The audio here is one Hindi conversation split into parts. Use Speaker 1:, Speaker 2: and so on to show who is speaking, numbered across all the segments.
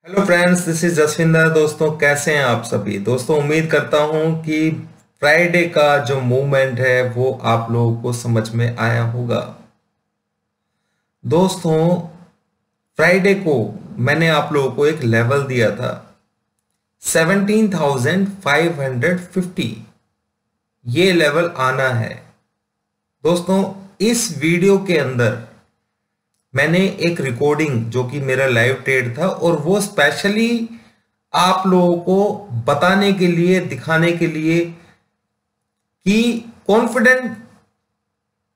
Speaker 1: Hello friends, this is Jaswinder. दोस्तों, कैसे हैं आप सभी? दोस्तों, उम्मीद करता हूं कि फ्राइडे का जो मूवमेंट है वो आप लोगों को समझ में आया होगा। दोस्तों, फ्राइडे को मैंने आप लोगों को एक लेवल दिया था 17,550। ये लेवल आना है। दोस्तों, इस वीडियो के अंदर मैंने एक रिकॉर्डिंग जो कि मेरा लाइव ट्रेड था और वो स्पेशली आप लोगों को बताने के लिए, दिखाने के लिए कि कॉन्फिडेंट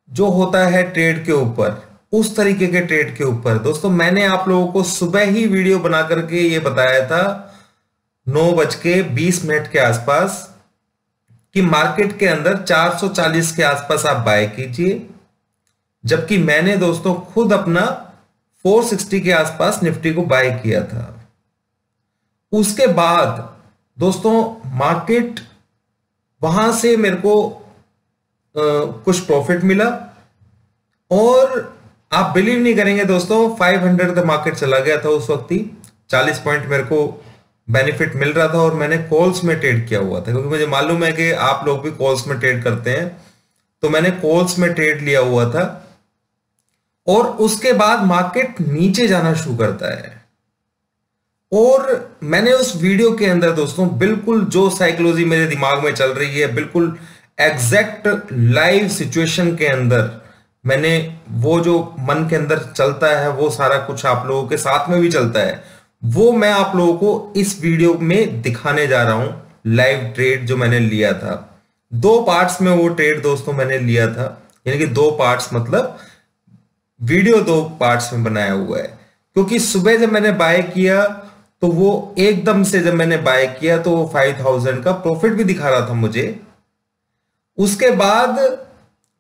Speaker 1: जो होता है ट्रेड के ऊपर, उस तरीके के ट्रेड के ऊपर। दोस्तों, मैंने आप लोगों को सुबह ही वीडियो बना करके ये बताया था 9:20 के आसपास कि मार्केट के अंदर 440 के आसपास आप बाय कीजिए, जबकि मैंने दोस्तों खुद अपना 460 के आसपास निफ्टी को बाय किया था। उसके बाद दोस्तों मार्केट वहां से मेरे को कुछ प्रॉफिट मिला और आप बिलीव नहीं करेंगे दोस्तों, 500 तक मार्केट चला गया था उस वक्त ही। 40 पॉइंट मेरे को बेनिफिट मिल रहा था और मैंने कॉल्स में ट्रेड किया हुआ था, क्योंकि मुझे मालूम है कि आप लोग भी कॉल्स में ट्रेड करते हैं। तो मैंने कॉल्स में ट्रेड लिया हुआ था और उसके बाद मार्केट नीचे जाना शुरू करता है। और मैंने उस वीडियो के अंदर दोस्तों बिल्कुल जो साइकोलॉजी मेरे दिमाग में चल रही है, बिल्कुल एग्जैक्ट लाइव सिचुएशन के अंदर मैंने वो जो मन के अंदर चलता है वो सारा कुछ आप लोगों के साथ में भी चलता है, वो मैं आप लोगों को इस वीडियो में दिखाने जा रहा हूं। लाइव ट्रेड जो मैंने लिया था, 2 पार्ट्स में वो ट्रेड दोस्तों मैंने लिया था, यानी कि 2 पार्ट्स मतलब वीडियो 2 पार्ट्स में बनाया हुआ है। क्योंकि सुबह जब मैंने बाय किया तो वो एकदम से जब मैंने बाय किया तो वो 5,000 का प्रॉफिट भी दिखा रहा था मुझे। उसके बाद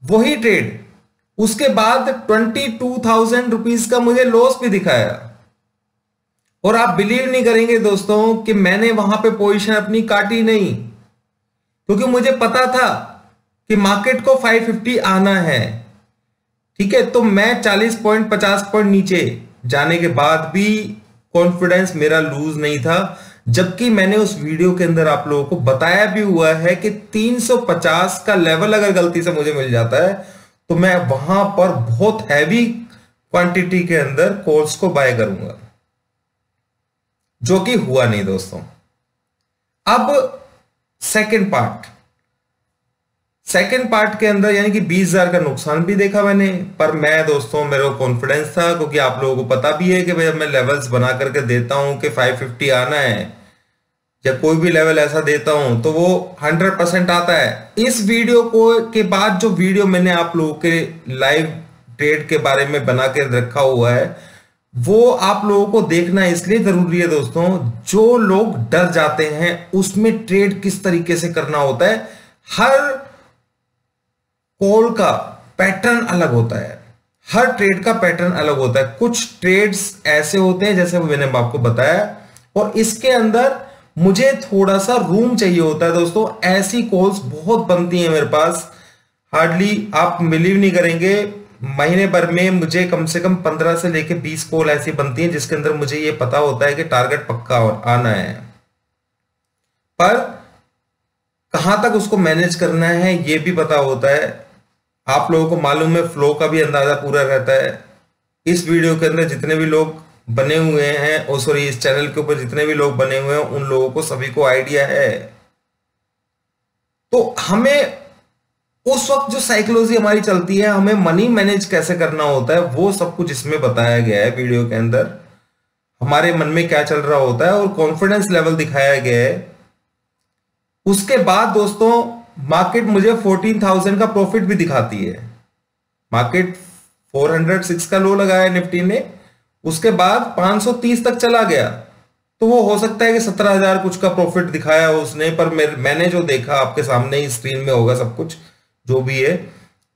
Speaker 1: वही ट्रेड, उसके बाद 22,000 रुपीज का मुझे लॉस भी दिखाया। और आप बिलीव नहीं करेंगे दोस्तों कि मैंने वहां पे पोजीशन अपनी काटी नहीं, क्योंकि मुझे पता था कि मार्केट को 550 आना है। ठीक है, तो मैं 40 पॉइंट 50 पॉइंट नीचे जाने के बाद भी कॉन्फिडेंस मेरा लूज नहीं था, जबकि मैंने उस वीडियो के अंदर आप लोगों को बताया भी हुआ है कि 350 का लेवल अगर गलती से मुझे मिल जाता है तो मैं वहां पर बहुत हैवी क्वांटिटी के अंदर कॉल्स को बाय करूंगा, जो कि हुआ नहीं दोस्तों। अब सेकंड पार्ट के अंदर यानी कि 20,000 का नुकसान भी देखा मैंने, पर मैं दोस्तों मेरा कॉन्फिडेंस था, क्योंकि आप लोगों को पता भी है कि भाई मैं लेवल्स बना करके देता हूं कि 550 आना है या कोई भी लेवल ऐसा देता हूं तो वो 100% आता है। इस वीडियो को के बाद जो वीडियो मैंने आप लोगों के लाइव ट्रेड के बारे में बना के रखा हुआ है वो आप लोगों को देखना इसलिए जरूरी है दोस्तों, जो लोग डर जाते हैं उसमें ट्रेड किस तरीके से करना होता है। हर कॉल का पैटर्न अलग होता है, हर ट्रेड का पैटर्न अलग होता है। कुछ ट्रेड्स ऐसे होते हैं जैसे मैंने आपको बताया, और इसके अंदर मुझे थोड़ा सा रूम चाहिए होता है दोस्तों। ऐसी कॉल्स बहुत बनती हैं मेरे पास, हार्डली आप बिलीव नहीं करेंगे, महीने भर में मुझे कम से कम 15 से लेके 20 कॉल ऐसी बनती हैं जिसके अंदर मुझे ये पता होता है कि टारगेट पक्का आना है, पर कहां तक उसको मैनेज करना है ये भी पता होता है। आप लोगों को मालूम है, फ्लो का भी अंदाजा पूरा रहता है। इस वीडियो के अंदर जितने भी लोग बने हुए हैं, और सॉरी इस चैनल के ऊपर जितने भी लोग बने हुए हैं, उन लोगों को सभी को आइडिया है। तो हमें उस वक्त जो साइकोलॉजी हमारी चलती है, हमें मनी मैनेज कैसे करना होता है, वो सब कुछ इसमें बताया गया है वीडियो के अंदर। हमारे मन में क्या चल रहा होता है और कॉन्फिडेंस लेवल दिखाया गया है। उसके बाद दोस्तों मार्केट मुझे 14,000 का प्रॉफिट भी दिखाती है। मार्केट 406 का लो लगाया निफ्टी ने, उसके बाद 530 तक चला गया, तो वो हो सकता है कि 17,000 कुछ का प्रॉफिट दिखाया उसने, पर मैंने जो देखा आपके सामने ही स्क्रीन में होगा सब कुछ जो भी है,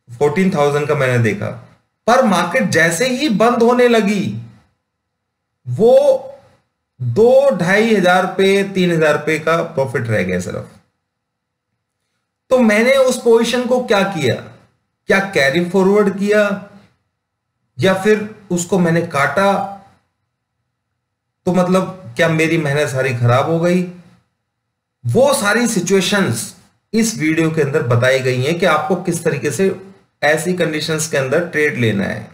Speaker 1: 14,000 का मैंने देखा। पर मार्केट जैसे ही बंद होने लगी वो 2-2,500 पे 3,000 पे का प्रॉफिट रह गया सिर्फ। तो मैंने उस पोजीशन को क्या किया, क्या कैरी फॉरवर्ड किया या फिर उसको मैंने काटा। तो मतलब क्या मेरी मेहनत सारी खराब हो गई? वो सारी सिचुएशंस इस वीडियो के अंदर बताई गई हैं कि आपको किस तरीके से ऐसी कंडीशंस के अंदर ट्रेड लेना है।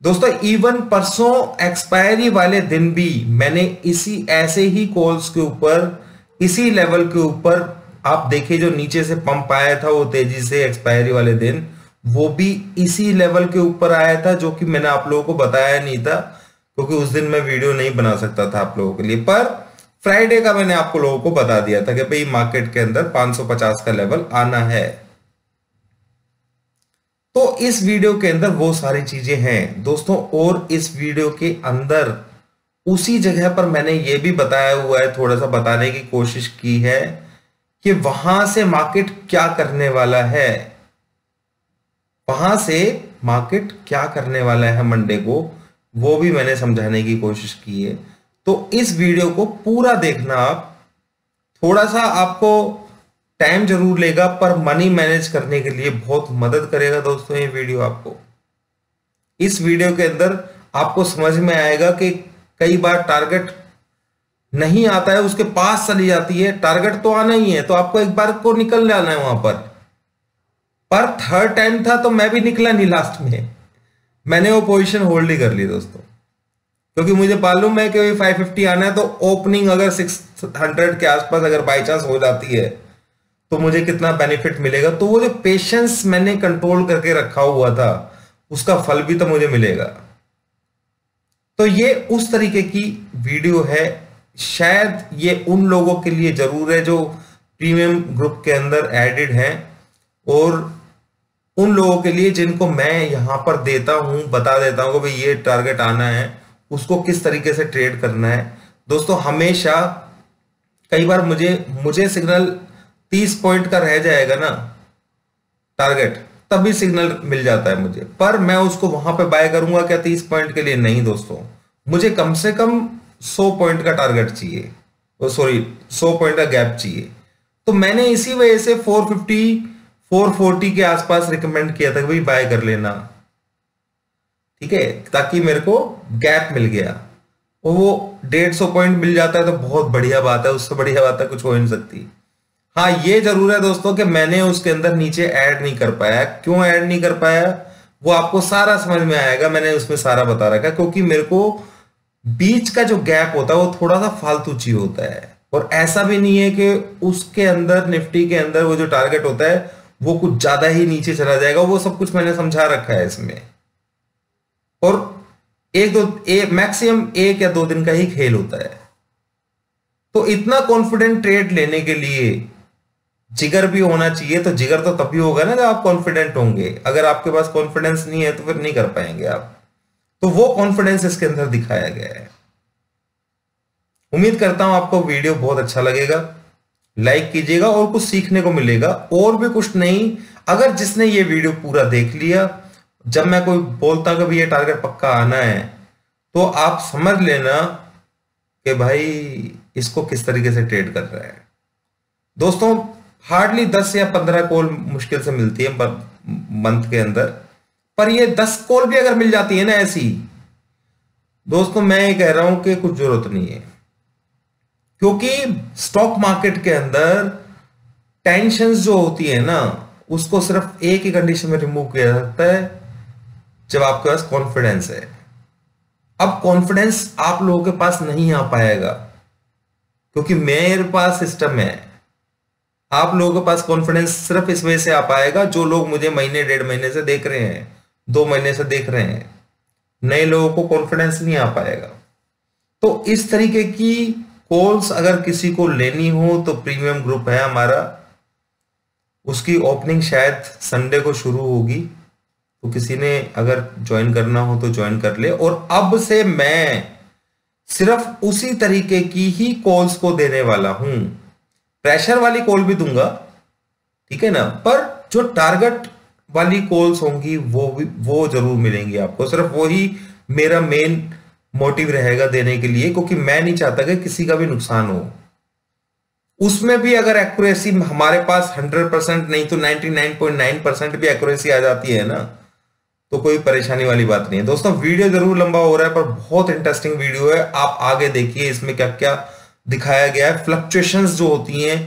Speaker 1: दोस्तों इवन परसों एक्सपायरी वाले दिन भी मैंने इसी ऐसे ही कॉल्स के ऊपर, इसी लेवल के ऊपर, आप देखिए जो नीचे से पंप आया था वो तेजी से एक्सपायरी वाले दिन, वो भी इसी लेवल के ऊपर आया था, जो कि मैंने आप लोगों को बताया नहीं था क्योंकि उस दिन मैं वीडियो नहीं बना सकता था आप लोगों के लिए। पर फ्राइडे का मैंने आपको लोगों को बता दिया था कि भाई मार्केट के अंदर 550 का लेवल आना है। तो इस वीडियो के अंदर वो सारी चीजें हैं दोस्तों। और इस वीडियो के अंदर उसी जगह पर मैंने ये भी बताया हुआ है, थोड़ा सा बताने की कोशिश की है कि वहां से मार्केट क्या करने वाला है, वहां से मार्केट क्या करने वाला है मंडे को, वो भी मैंने समझाने की कोशिश की है। तो इस वीडियो को पूरा देखना आप। थोड़ा सा आपको टाइम जरूर लेगा पर मनी मैनेज करने के लिए बहुत मदद करेगा दोस्तों ये वीडियो आपको। इस वीडियो के अंदर आपको समझ में आएगा कि कई बार टारगेट नहीं आता है, उसके पास चली जाती है, टारगेट तो आना ही है तो आपको एक बार को निकल जाना है वहां पर थर्ड टाइम था तो मैं भी निकला नहीं, लास्ट में मैंने वो पोजीशन होल्ड ही कर ली दोस्तों, क्योंकि मुझे मालूम है कि 550 आना है। तो ओपनिंग अगर 600 के आसपास अगर बाई चांस हो जाती है तो मुझे कितना बेनिफिट मिलेगा। तो वो जो पेशेंस मैंने कंट्रोल करके रखा हुआ था उसका फल भी तो मुझे मिलेगा। तो ये उस तरीके की वीडियो है, शायद ये उन लोगों के लिए जरूर है जो प्रीमियम ग्रुप के अंदर एडेड हैं, और उन लोगों के लिए जिनको मैं यहां पर देता हूं, बता देता हूं कि भाई ये टारगेट आना है, उसको किस तरीके से ट्रेड करना है। दोस्तों हमेशा कई बार मुझे सिग्नल 30 पॉइंट का रह जाएगा ना टारगेट, तभी सिग्नल मिल जाता है मुझे, पर मैं उसको वहां पे बाय करूंगा क्या 30 पॉइंट के लिए? नहीं दोस्तों, मुझे कम से कम 100 पॉइंट का टारगेट चाहिए, 100 पॉइंट का गैप चाहिए। तो मैंने इसी वजह से 450 440 के आसपास रिकमेंड किया था कि भाई बाय कर लेना, ठीक है, ताकि मेरे को गैप मिल गया। और वो 150 पॉइंट मिल जाता है तो बहुत बढ़िया बात है, उससे बढ़िया बात है कुछ हो नहीं सकती। हाँ ये जरूर है दोस्तों कि मैंने उसके अंदर नीचे ऐड नहीं कर पाया। क्यों ऐड नहीं कर पाया वो आपको सारा समझ में आएगा, मैंने उसमें सारा बता रखा है। क्योंकि मेरे को बीच का जो गैप होता है वो थोड़ा सा फालतू चीज होता है, और ऐसा भी नहीं है कि उसके अंदर निफ्टी के अंदर वो जो टारगेट होता है वो कुछ ज्यादा ही नीचे चला जाएगा। वो सब कुछ मैंने समझा रखा है इसमें, और मैक्सिमम 1 या 2 दिन का ही खेल होता है। तो इतना कॉन्फिडेंट ट्रेड लेने के लिए जिगर भी होना चाहिए। तो जिगर तो तभी होगा ना जब आप कॉन्फिडेंट होंगे। अगर आपके पास कॉन्फिडेंस नहीं है तो फिर नहीं कर पाएंगे आप। तो वो कॉन्फिडेंस इसके अंदर दिखाया गया है। उम्मीद करता हूं आपको वीडियो बहुत अच्छा लगेगा, लाइक कीजिएगा और कुछ सीखने को मिलेगा, और भी कुछ नहीं। अगर जिसने ये वीडियो पूरा देख लिया, जब मैं कोई बोलता कि ये टारगेट पक्का आना है, तो आप समझ लेना कि भाई इसको किस तरीके से ट्रेड कर रहा है। दोस्तों हार्डली 10 या 15 कॉल मुश्किल से मिलती है मंथ के अंदर, पर ये 10 कॉल भी अगर मिल जाती है ना ऐसी, दोस्तों मैं ये कह रहा हूं कि कुछ जरूरत नहीं है। क्योंकि स्टॉक मार्केट के अंदर टेंशंस जो होती है ना, उसको सिर्फ एक ही कंडीशन में रिमूव किया जा सकता है, जब आपके पास कॉन्फिडेंस है। अब कॉन्फिडेंस आप लोगों के पास नहीं आ पाएगा क्योंकि मेरे पास सिस्टम है। आप लोगों के पास कॉन्फिडेंस सिर्फ इस वजह से आ पाएगा जो लोग मुझे महीने 1.5 महीने से देख रहे हैं, 2 महीने से देख रहे हैं। नए लोगों को कॉन्फिडेंस नहीं आ पाएगा। तो इस तरीके की कॉल्स अगर किसी को लेनी हो तो प्रीमियम ग्रुप है हमारा, उसकी ओपनिंग शायद संडे को शुरू होगी। तो किसी ने अगर ज्वाइन करना हो तो ज्वाइन कर ले। और अब से मैं सिर्फ उसी तरीके की ही कॉल्स को देने वाला हूं। प्रेशर वाली कॉल भी दूंगा, ठीक है ना, पर जो टारगेट वाली कॉल्स होंगी वो जरूर मिलेंगी आपको। सिर्फ वही मेरा मेन मोटिव रहेगा देने के लिए, क्योंकि मैं नहीं चाहता कि किसी का भी नुकसान हो। उसमें भी अगर एक्यूरेसी हमारे पास 100% नहीं तो 99.9% भी एक्यूरेसी आ जाती है ना, तो कोई परेशानी वाली बात नहीं है दोस्तों। वीडियो जरूर लंबा हो रहा है पर बहुत इंटरेस्टिंग वीडियो है, आप आगे देखिए इसमें क्या क्या दिखाया गया है। फ्लक्चुएशंस जो होती हैं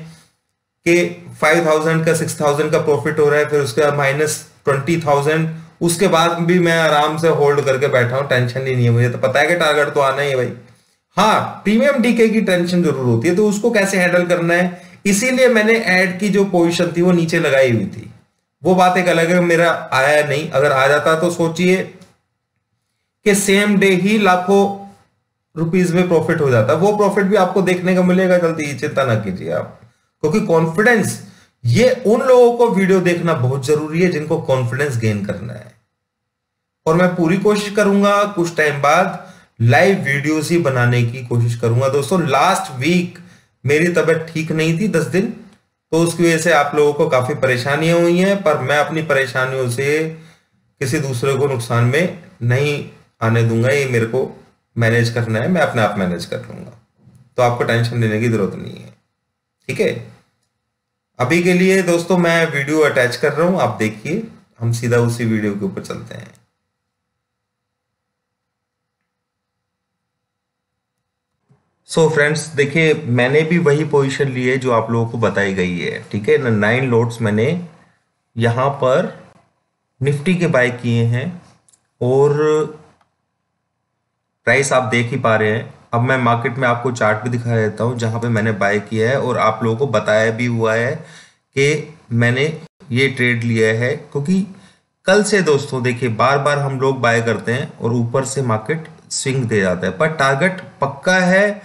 Speaker 1: कि 5000 का 6000 का प्रॉफिट हो रहा है, फिर उसके बाद -20,000, उसके बाद भी मैं आराम से होल्ड करके बैठा हूं, टेंशन ही नहीं है मुझे, तो पता है कि टारगेट तो आना ही है भाई। हाँ, प्रीमियम डीके की टेंशन जरूर होती है, तो उसको कैसे हैंडल करना है, इसीलिए मैंने ऐड की जो पोजीशन थी वो नीचे लगाई हुई थी। वो बात एक अलग है, मेरा आया नहीं, अगर आ जाता तो सोचिए कि सेम डे ही लाखों रुपीस में प्रॉफिट हो जाता। वो प्रॉफिट भी आपको देखने को मिलेगा जल्दी, चिंता ना कीजिए आप, क्योंकि कॉन्फिडेंस, ये उन लोगों को वीडियो देखना बहुत जरूरी है जिनको कॉन्फिडेंस गेन करना है। और मैं पूरी कोशिश करूंगा कुछ टाइम बाद लाइव वीडियोस ही बनाने की कोशिश करूंगा दोस्तों। लास्ट वीक मेरी तबीयत ठीक नहीं थी 10 दिन, तो उसकी वजह से आप लोगों को काफी परेशानियां हुई हैं, पर मैं अपनी परेशानियों से किसी दूसरे को नुकसान में नहीं आने दूंगा। ये मेरे को मैनेज करना है, मैं अपने आप मैनेज कर लूंगा, तो आपको टेंशन लेने की जरूरत नहीं है, ठीक है। अभी के लिए दोस्तों मैं वीडियो अटैच कर रहा हूं, आप देखिए, हम सीधा उसी वीडियो के ऊपर चलते हैं। सो फ्रेंड्स देखिए, मैंने भी वही पोजीशन ली है जो आप लोगों को बताई गई है, ठीक है ना। 9 लोट्स मैंने यहां पर निफ्टी के बाय किए हैं और प्राइस आप देख ही पा रहे हैं। अब मैं मार्केट में आपको चार्ट भी दिखा देता हूं जहां पे मैंने बाय किया है, और आप लोगों को बताया भी हुआ है कि मैंने ये ट्रेड लिया है, क्योंकि कल से दोस्तों देखिए बार बार हम लोग बाय करते हैं और ऊपर से मार्केट स्विंग दे जाता है, पर टारगेट पक्का है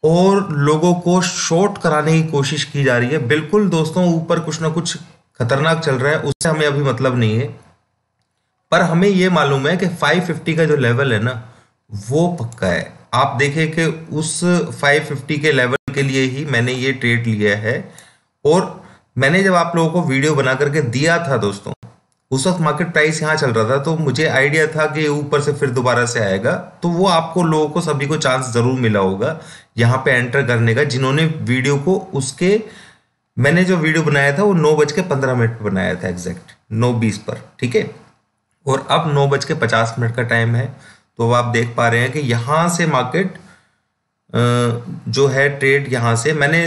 Speaker 1: और लोगों को शॉर्ट कराने की कोशिश की जा रही है। बिल्कुल दोस्तों, ऊपर कुछ ना कुछ खतरनाक चल रहा है, उससे हमें अभी मतलब नहीं है, पर हमें यह मालूम है कि 550 का जो लेवल है ना वो पक्का है। आप देखें कि उस 550 के लेवल के लिए ही मैंने ये ट्रेड लिया है, और मैंने जब आप लोगों को वीडियो बना करके दिया था दोस्तों, उस वक्त मार्केट प्राइस यहाँ चल रहा था, तो मुझे आइडिया था कि ऊपर से फिर दोबारा से आएगा, तो वो आपको लोगों को सभी को चांस जरूर मिला होगा यहाँ पे एंटर करने का, जिन्होंने वीडियो को उसके, मैंने जो वीडियो बनाया था वो 9:15 पे बनाया था, एग्जैक्ट 9:20 पर, ठीक है। और अब 9:50 का टाइम है, तो अब आप देख पा रहे हैं कि यहाँ से मार्केट जो है ट्रेड यहाँ से मैंने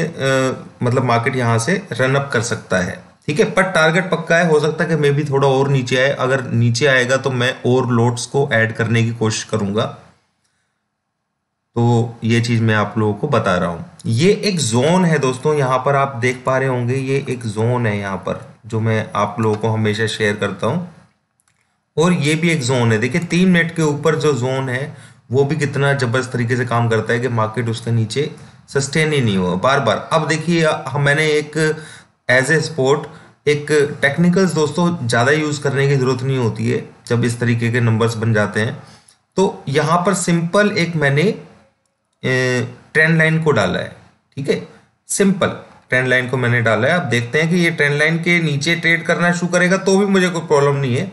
Speaker 1: मतलब मार्केट यहाँ से रन अप कर सकता है, ठीक है। पर टारगेट पक्का है, हो सकता है कि मैं भी थोड़ा और नीचे आए, अगर नीचे आएगा तो मैं और लोट्स को ऐड करने की कोशिश करूंगा। तो ये चीज मैं आप लोगों को बता रहा हूं। ये एक जोन है दोस्तों, यहाँ पर आप देख पा रहे होंगे, ये एक जोन है यहाँ पर जो मैं आप लोगों को हमेशा शेयर करता हूं, और ये भी एक जोन है। देखिए 3 मिनट के ऊपर जो जोन है वो भी कितना जबरदस्त तरीके से काम करता है कि मार्केट उसके नीचे सस्टेन ही नहीं हुआ बार बार। अब देखिए मैंने एक एज ए स्पोर्ट एक टेक्निकल्स दोस्तों ज़्यादा यूज़ करने की ज़रूरत नहीं होती है जब इस तरीके के नंबर्स बन जाते हैं। तो यहाँ पर सिंपल एक मैंने ट्रेंड लाइन को डाला है, ठीक है, सिंपल ट्रेंड लाइन को मैंने डाला है। आप देखते हैं कि ये ट्रेंड लाइन के नीचे ट्रेड करना शुरू करेगा तो भी मुझे कोई प्रॉब्लम नहीं है,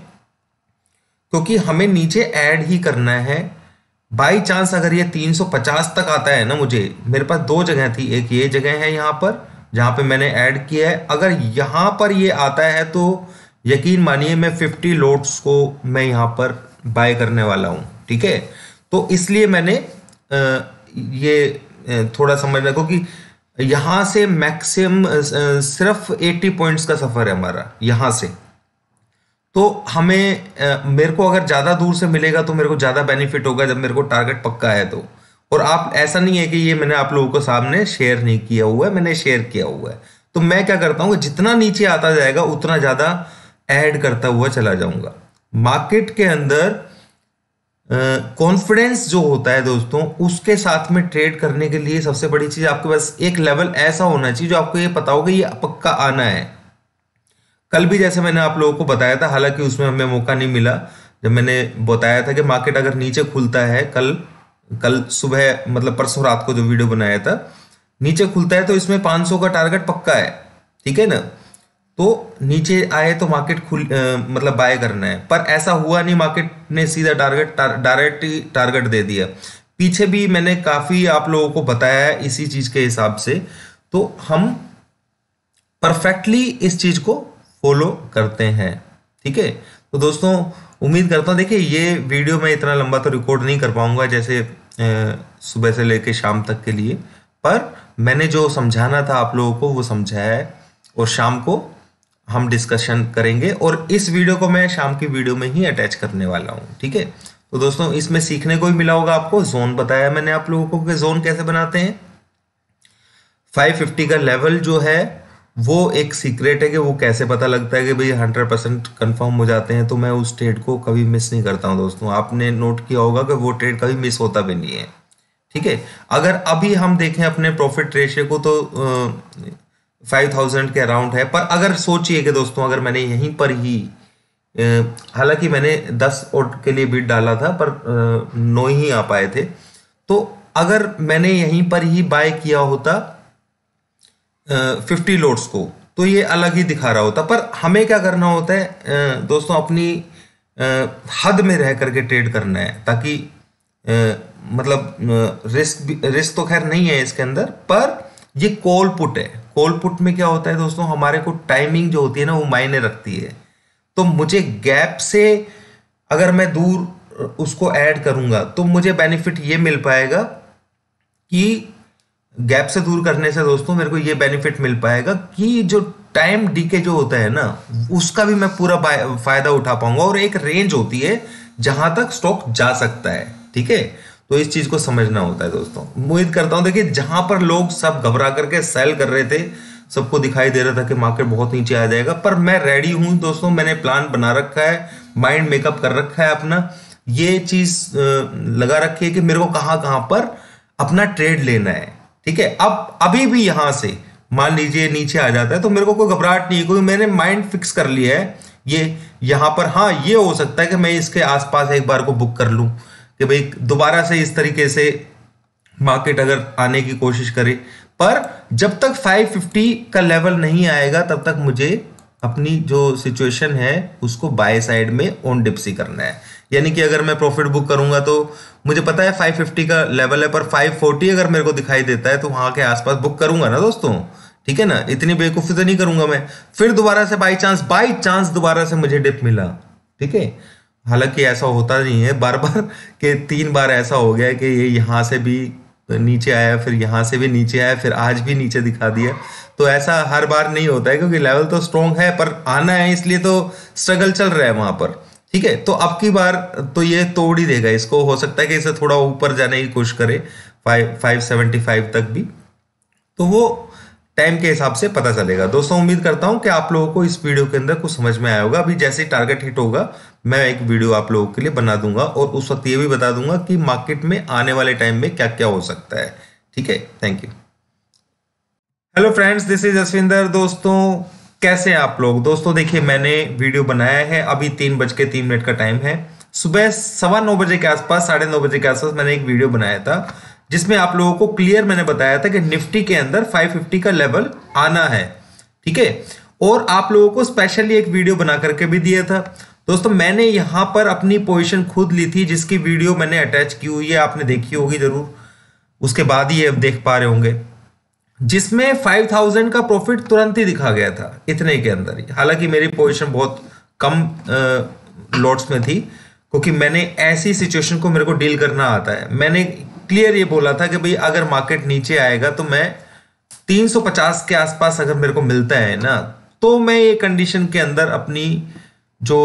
Speaker 1: क्योंकि हमें नीचे ऐड ही करना है। बाई चांस अगर ये 350 तक आता है ना, मुझे, मेरे पास 2 जगह थी, एक ये जगह है यहाँ पर जहाँ पे मैंने ऐड किया है, अगर यहाँ पर ये आता है तो यकीन मानिए मैं 50 लोट्स को मैं यहाँ पर बाय करने वाला हूँ, ठीक है। तो इसलिए मैंने ये थोड़ा समझना, क्योंकि यहाँ से मैक्सिमम सिर्फ 80 पॉइंट्स का सफर है हमारा यहाँ से, तो हमें मेरे को अगर ज़्यादा दूर से मिलेगा तो मेरे को ज़्यादा बेनिफिट होगा जब मेरे को टारगेट पक्का है तो। और आप, ऐसा नहीं है कि ये मैंने आप लोगों को सामने शेयर नहीं किया हुआ है, मैंने शेयर किया हुआ है। तो मैं क्या करता हूँ, जितना नीचे आता जाएगा उतना ज़्यादा ऐड करता हुआ चला जाऊंगा। मार्केट के अंदर कॉन्फिडेंस जो होता है दोस्तों, उसके साथ में ट्रेड करने के लिए सबसे बड़ी चीज़, आपके पास एक लेवल ऐसा होना चाहिए जो आपको ये पता होगा ये पक्का आना है। कल भी जैसे मैंने आप लोगों को बताया था, हालांकि उसमें हमें मौका नहीं मिला, जब मैंने बताया था कि मार्केट अगर नीचे खुलता है, कल सुबह मतलब परसों रात को जो वीडियो बनाया था, नीचे खुलता है तो इसमें 500 का टारगेट पक्का है, ठीक है ना। तो नीचे आए तो मार्केट मतलब बाय करना है, पर ऐसा हुआ नहीं, मार्केट ने सीधा डायरेक्ट टारगेट दे दिया। पीछे भी मैंने काफी आप लोगों को बताया है इसी चीज के हिसाब से, तो हम परफेक्टली इस चीज को फॉलो करते हैं, ठीक है। तो दोस्तों उम्मीद करता हूँ, देखिए ये वीडियो मैं इतना लंबा तो रिकॉर्ड नहीं कर पाऊंगा जैसे सुबह से लेके शाम तक के लिए, पर मैंने जो समझाना था आप लोगों को वो समझाया है, और शाम को हम डिस्कशन करेंगे, और इस वीडियो को मैं शाम की वीडियो में ही अटैच करने वाला हूँ। ठीक है, तो दोस्तों इसमें सीखने को भी मिला होगा आपको। जोन बताया मैंने आप लोगों को कि जोन कैसे बनाते हैं। 550 का लेवल जो है वो एक सीक्रेट है कि वो कैसे पता लगता है कि भाई 100% कंफर्म हो जाते हैं, तो मैं उस ट्रेड को कभी मिस नहीं करता हूं दोस्तों। आपने नोट किया होगा कि वो ट्रेड कभी मिस होता भी नहीं है। ठीक है, अगर अभी हम देखें अपने प्रॉफिट रेशियो को तो 5000 के अराउंड है, पर अगर सोचिए कि दोस्तों अगर मैंने यहीं पर ही, हालांकि मैंने 10 ऑर्डर के लिए बिड डाला था पर 9 ही आ पाए थे, तो अगर मैंने यहीं पर ही बाय किया होता 50 लोट्स को तो ये अलग ही दिखा रहा होता। पर हमें क्या करना होता है दोस्तों, अपनी हद में रह करके ट्रेड करना है, ताकि मतलब रिस्क तो खैर नहीं है इसके अंदर, पर ये कॉल पुट है। कॉल पुट में क्या होता है दोस्तों, हमारे को टाइमिंग जो होती है ना वो मायने रखती है। तो मुझे गैप से अगर मैं दूर उसको ऐड करूंगा तो मुझे बेनिफिट ये मिल पाएगा कि गैप से दूर करने से दोस्तों मेरे को ये बेनिफिट मिल पाएगा कि जो टाइम डीके जो होता है ना उसका भी मैं पूरा फायदा उठा पाऊंगा, और एक रेंज होती है जहां तक स्टॉक जा सकता है। ठीक है, तो इस चीज को समझना होता है दोस्तों। उम्मीद करता हूं, देखिए जहां पर लोग सब घबरा करके सेल कर रहे थे, सबको दिखाई दे रहा था कि मार्केट बहुत नीचे आ जाएगा, पर मैं रेडी हूं दोस्तों, मैंने प्लान बना रखा है, माइंड मेकअप कर रखा है अपना, ये चीज लगा रखी है कि मेरे को कहां कहां पर अपना ट्रेड लेना है। ठीक है, अब अभी भी यहां से मान लीजिए नीचे आ जाता है तो मेरे को कोई घबराहट नहीं है, क्योंकि मैंने माइंड फिक्स कर लिया है ये यहां पर। हाँ, ये हो सकता है कि मैं इसके आसपास एक बार को बुक कर लूं कि भाई दोबारा से इस तरीके से मार्केट अगर आने की कोशिश करे, पर जब तक 550 का लेवल नहीं आएगा तब तक मुझे अपनी जो सिचुएशन है उसको बाय साइड में ऑन डिप्स ही करना है। यानी कि अगर मैं प्रॉफिट बुक करूंगा तो मुझे पता है 550 का लेवल है, पर 540 अगर मेरे को दिखाई देता है तो वहां के आसपास बुक करूंगा ना दोस्तों। ठीक है ना, इतनी बेवकूफी तो नहीं करूंगा मैं। फिर दोबारा से बाई चांस दोबारा से मुझे डिप मिला, ठीक है, हालांकि ऐसा होता नहीं है बार बार, कि 3 बार ऐसा हो गया कि ये यहां से भी नीचे आया, फिर यहां से भी नीचे आया, फिर आज भी नीचे दिखा दिया। तो ऐसा हर बार नहीं होता है, क्योंकि लेवल तो स्ट्रॉन्ग है पर आना है, इसलिए तो स्ट्रगल चल रहा है वहां पर। ठीक है, तो अब की बार तो ये तोड़ ही देगा इसको, हो सकता है कि इसे थोड़ा ऊपर जाने की कोशिश करे 575 तक भी, तो वो टाइम के हिसाब से पता चलेगा। दोस्तों उम्मीद करता हूं कि आप लोगों को इस वीडियो के अंदर कुछ समझ में आया होगा। अभी जैसे ही टारगेट हिट होगा मैं एक वीडियो आप लोगों के लिए बना दूंगा, और उस वक्त ये भी बता दूंगा कि मार्केट में आने वाले टाइम में क्या क्या हो सकता है। ठीक है, thank you. Hello friends, this is Jaswinder. दोस्तों कैसे हैं आप लोग? दोस्तों देखिए मैंने वीडियो बनाया है, अभी 3:03 का टाइम है, सुबह 9:15 बजे के आसपास, 9:30 बजे के आसपास मैंने एक वीडियो बनाया था जिसमें आप लोगों को क्लियर मैंने बताया था कि निफ्टी के अंदर 550 का लेवल आना है। ठीक है, और आप लोगों को स्पेशली एक वीडियो बना करके भी दिया था। दोस्तों मैंने यहां पर अपनी पोजीशन खुद ली थी, जिसकी वीडियो मैंने अटैच की हुई है, आपने देखी होगी जरूर, उसके बाद ही अब देख पा रहे होंगे, जिसमें 5000 का प्रॉफिट तुरंत ही दिखा गया था इतने के अंदर ही। हालांकि मेरी पोजीशन बहुत कम लॉट्स में थी, क्योंकि मैंने ऐसी सिचुएशन को मेरे को डील करना आता है। मैंने क्लियर ये बोला था कि भाई अगर मार्केट नीचे आएगा तो मैं 350 के आसपास अगर मेरे को मिलता है ना, तो मैं ये कंडीशन के अंदर अपनी जो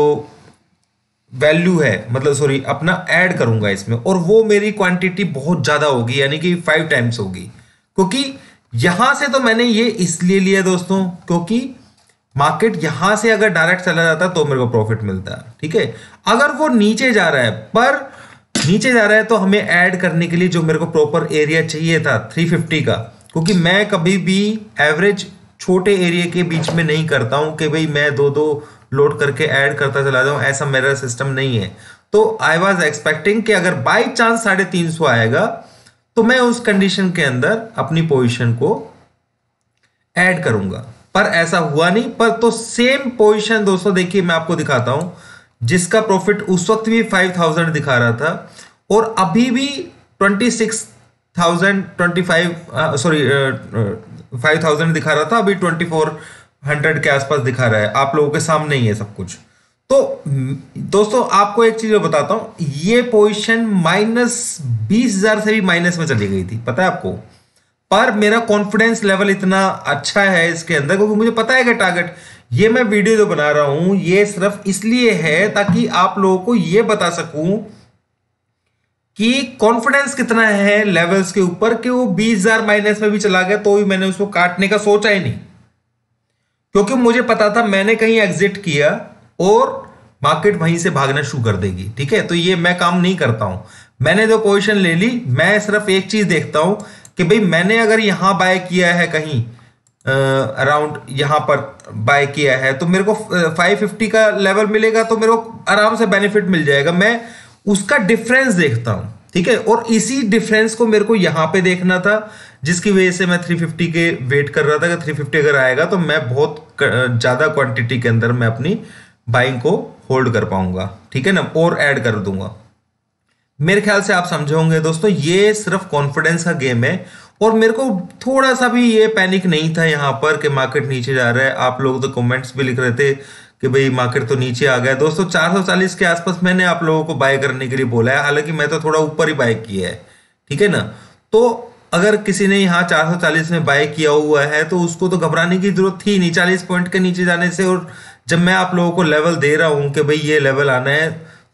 Speaker 1: वैल्यू है, मतलब सॉरी अपना ऐड करूंगा इसमें, और वो मेरी क्वांटिटी बहुत ज्यादा होगी, यानी कि 5 टाइम्स होगी। क्योंकि यहां से तो मैंने ये इसलिए लिया दोस्तों, क्योंकि मार्केट यहां से अगर डायरेक्ट चला जाता तो मेरे को प्रॉफिट मिलता है। ठीक है, अगर वो नीचे जा रहा है, पर नीचे जा रहा है तो हमें ऐड करने के लिए जो मेरे को प्रॉपर एरिया चाहिए था 350 का, क्योंकि मैं कभी भी एवरेज छोटे एरिया के बीच में नहीं करता हूं कि भाई मैं 2-2 लोड करके ऐड करता चला जाऊं, ऐसा मेरा सिस्टम नहीं है। तो आई वॉज एक्सपेक्टिंग कि अगर बाई चांस 350 आएगा तो मैं उस कंडीशन के अंदर अपनी पोजीशन को ऐड करूंगा, पर ऐसा हुआ नहीं। पर तो सेम पोजीशन दोस्तों देखिए मैं आपको दिखाता हूं, जिसका प्रॉफिट उस वक्त भी 5000 दिखा रहा था, और अभी भी 5000 दिखा रहा था, अभी 2400 के आसपास दिखा रहा है। आप लोगों के सामने ही है सब कुछ। तो दोस्तों आपको एक चीज बताता हूं, ये पोजीशन -20,000 से भी माइनस में चली गई थी, पता है आपको। पर मेरा कॉन्फिडेंस लेवल इतना अच्छा है इसके अंदर, क्योंकि मुझे पता है कि टारगेट, ये मैं वीडियो जो बना रहा हूं ये सिर्फ इसलिए है ताकि आप लोगों को ये बता सकूं कि कॉन्फिडेंस कितना है लेवल्स के ऊपर, कि वो 20,000 माइनस में भी चला गया तो भी मैंने उसको काटने का सोचा ही नहीं, क्योंकि मुझे पता था मैंने कहीं एग्जिट किया और मार्केट वहीं से भागना शुरू कर देगी। ठीक है, तो ये मैं काम नहीं करता हूं। मैंने जो पोजीशन ले ली, मैं सिर्फ एक चीज देखता हूं कि भाई मैंने अगर यहां बाय किया है, कहीं अराउंड यहां पर बाय किया है, तो मेरे को 550 का लेवल मिलेगा तो मेरे को आराम से बेनिफिट मिल जाएगा। मैं उसका डिफरेंस देखता हूं, ठीक है, और इसी डिफरेंस को मेरे को यहां पे देखना था, जिसकी वजह से मैं 350 के वेट कर रहा था कि 350 अगर आएगा तो मैं बहुत ज्यादा क्वांटिटी के अंदर मैं अपनी बाइंग को होल्ड कर पाऊंगा, ठीक है ना, और ऐड कर दूंगा। मेरे ख्याल से आप समझे होंगे दोस्तों, ये सिर्फ कॉन्फिडेंस का गेम है। और मेरे को थोड़ा सा भी ये पैनिक नहीं था यहां पर कि मार्केट नीचे जा रहा है। आप लोग तो कमेंट्स भी लिख रहे थे कि भाई मार्केट तो नीचे आ गया। दोस्तों 440 के आसपास मैंने आप लोगों को बाय करने के लिए बोला है, हालांकि मैं तो थोड़ा ऊपर ही बाय किया है, ठीक है ना। तो अगर किसी ने यहाँ 440 में बाय किया हुआ है तो उसको तो घबराने की जरूरत थी नहीं 40 पॉइंट के नीचे जाने से। और जब मैं आप लोगों को लेवल दे रहा हूं कि भाई ये लेवल आना है